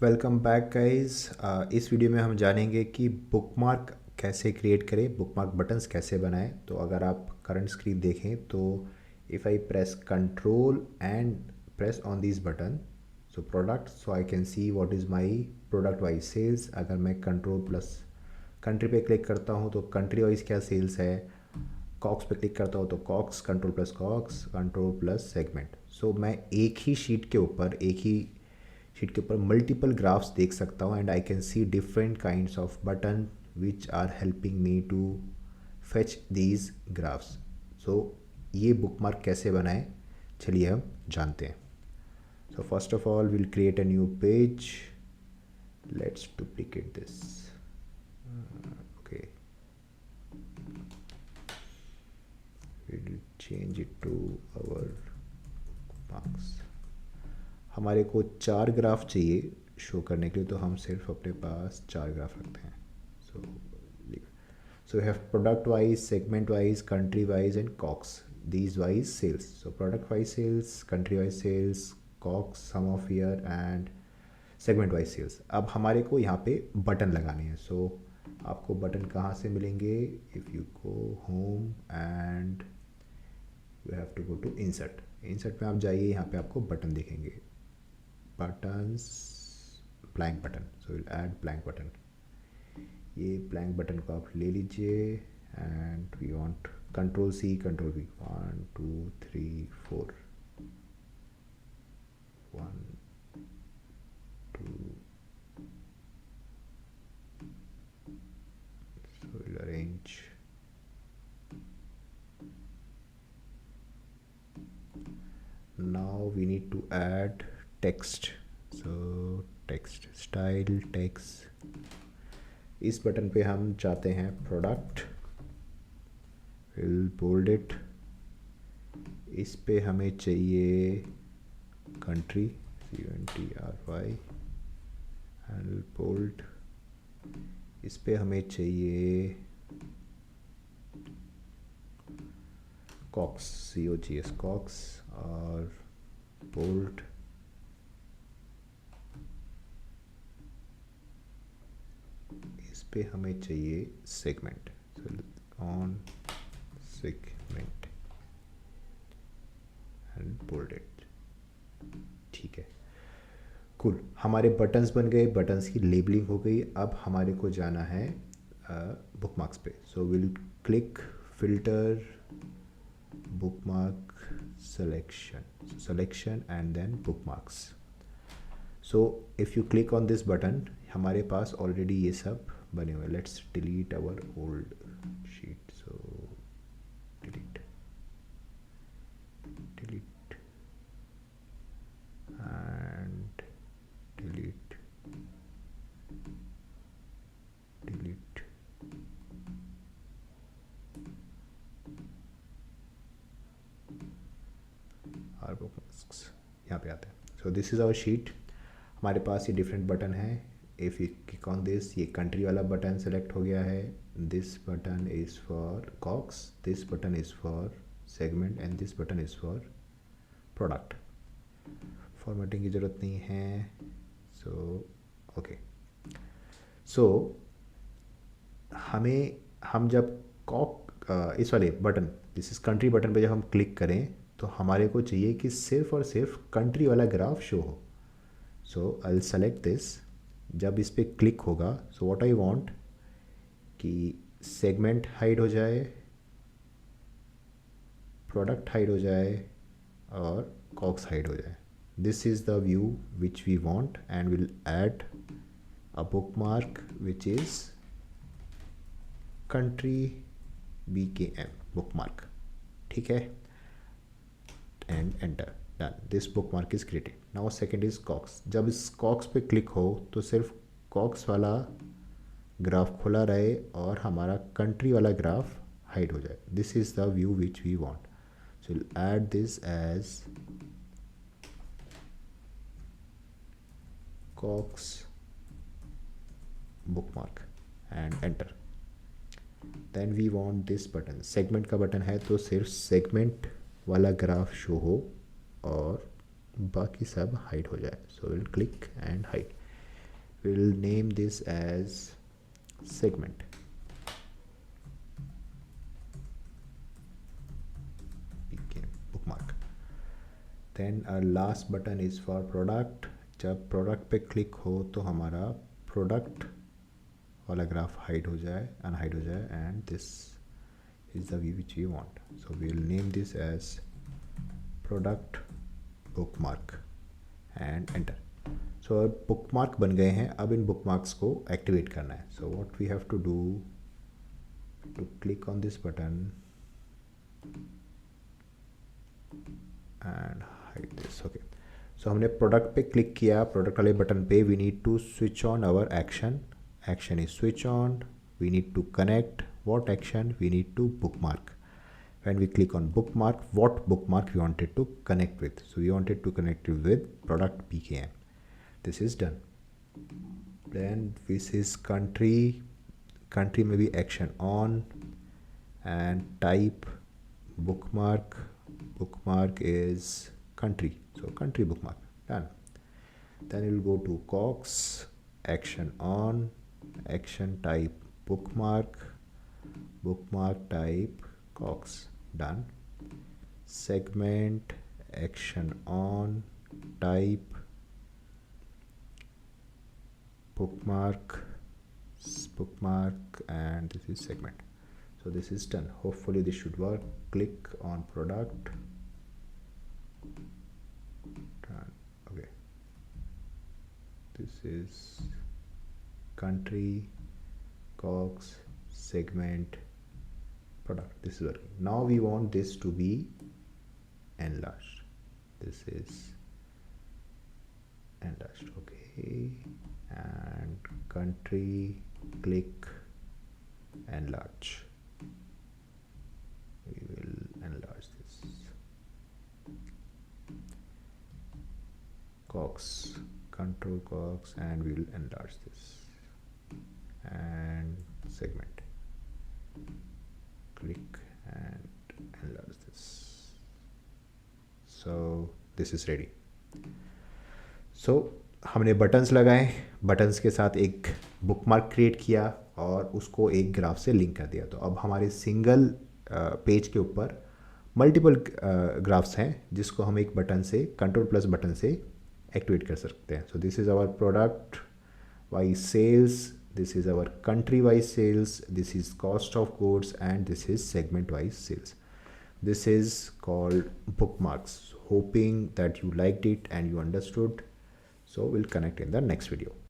Welcome back guys. इस video में हम जानेंगे कि बुकमार्क कैसे क्रिएट करें, बुकमार्क बटन्स कैसे बनाएं। तो अगर आप करंट स्क्रीन देखें तो if I press control and press on this button, so product, so I can see what is my product wise sales. अगर मैं कंट्रोल प्लस कंट्री पे क्लिक करता हूँ तो कंट्री वाइज क्या सेल्स है, कॉक्स पे क्लिक करता हूँ तो cox, control plus segment. So मैं एक ही शीट के ऊपर मल्टीपल ग्राफ्स देख सकता हूँ and I can see different kinds of button which are helping me to fetch these graphs. So ये बुकमार्क कैसे बनाएं, चलिए हम जानते हैं। So first of all we'll create a new page, let's duplicate this. Okay, we'll change it to our marks. हमारे को 4 graph चाहिए शो करने के लिए, तो हम सिर्फ अपने पास 4 ग्राफ रखते हैं। So so we have product wise, segment wise, country wise and COGS, these wise sales. So product wise sales, country wise sales, COGS, sum of year and segment wise sales. अब हमारे को यहाँ पे button लगाने हैं। सो आपको button कहाँ से मिलेंगे? If you go home and you have to go to insert. Insert में आप जाइए, यहाँ पे आपको बटन दिखेंगे, buttons, blank button. So will add blank button. ये ब्लैंक बटन को आप ले लीजिए and we want control C, control V, 1 2 3 4, 1 2, so we'll arrange. Now we need to add text. So text style, text, इस button पे हम चाहते हैं प्रोडक्ट, विल बोल्ड इट। इस पे हमें चाहिए कंट्री, CONTRY एंड बोल्ड। इस पे हमें चाहिए कॉक्स, COGS कॉक्स और बोल्ड। इस पे हमें चाहिए सेगमेंट, ऑन सेगमेंट एंड बोल्डेड। ठीक है, कूल। हमारे बटन्स बन गए, बटन्स की लेबलिंग हो गई। अब हमारे को जाना है बुकमार्क्स पे। So will click filter, bookmark selection and then bookmarks. So if you click on this button, हमारे पास ऑलरेडी ये सब बने हुए। Let's delete our old sheet. So delete and delete. और बुकमार्क्स यहाँ पे आते हैं। So this is our sheet. हमारे पास ये डिफरेंट बटन है। If you click on this, ये कंट्री वाला बटन सेलेक्ट हो गया है। This button is for cox, this button is for segment and this button is for product. Formatting की ज़रूरत नहीं है। सो ओके, सो हम जब इस वाले button, this is country button पे जब हम क्लिक करें तो हमारे को चाहिए कि सिर्फ और सिर्फ कंट्री वाला ग्राफ शो हो। सो आई विल सेलेक्ट दिस। जब इस पर क्लिक होगा, सो व्हाट आई वांट कि सेगमेंट हाइड हो जाए, प्रोडक्ट हाइड हो जाए और कॉक्स हाइड हो जाए। This is the view which we want and will add a bookmark which is country BKM bookmark। ठीक है, and enter, done. This bookmark is created. Now second is cox. जब इस COX पे click हो तो सिर्फ कॉक्स वाला graph खुला रहे और हमारा कंट्री वाला ग्राफ हाइड हो जाए। This is the view which we want. So will add this as cox bookmark and enter. Then we want this button, segment का बटन है तो सिर्फ सेगमेंट वाला ग्राफ शो हो और बाकी सब हाइड हो जाए। So will click and hide. we'll name this as segment. bookmark. Then our last button is for product. जब प्रोडक्ट पे क्लिक हो तो हमारा प्रोडक्ट वाला ग्राफ हाइड हो जाए, अनहाइड हो जाए, and this is the view which we want. So we will name this as product bookmark and enter. So अब बुकमार्क बन गए हैं. अब इन बुकमार्क्स को एक्टिवेट करना है. So what we have to do, to click on this button and hide this. Okay, so हमने product पे क्लिक किया, प्रोडक्ट वाले बटन पे. We need to switch on our action. Action is switch on. We need to connect. What action? We need to bookmark. When we click on bookmark, what bookmark we wanted to connect with? So we wanted to connect it with product PKM. This is done. Then this is country. Country may be action on, and type bookmark. Bookmark is country. So country bookmark. Done. Then we'll go to Cox. Action on. Action type bookmark. Bookmark type Cox. Done. Segment, action on, type bookmark, and this is segment. So this is done. Hopefully this should work. Click on product. Done. Okay, this is country, Cox, segment, product. This is working. Now we want this to be enlarged. This is enlarged. Okay, and country, click, enlarge. We will enlarge this. Cox, control Cox, and we will enlarge this. And segment, click and enlarge this. So this is ready. So हमने buttons लगाए, buttons के साथ एक bookmark create किया और उसको एक graph से लिंक कर दिया. तो अब हमारे सिंगल पेज के ऊपर मल्टीपल ग्राफ्स हैं जिसको हम एक बटन से, कंट्रोल प्लस बटन से एक्टिवेट कर सकते हैं. So this is our product wise sales, this is our country wise sales, this is cost of goods, and this is segment wise sales. This is called bookmarks. Hoping that you liked it and you understood. So we'll connect in the next video.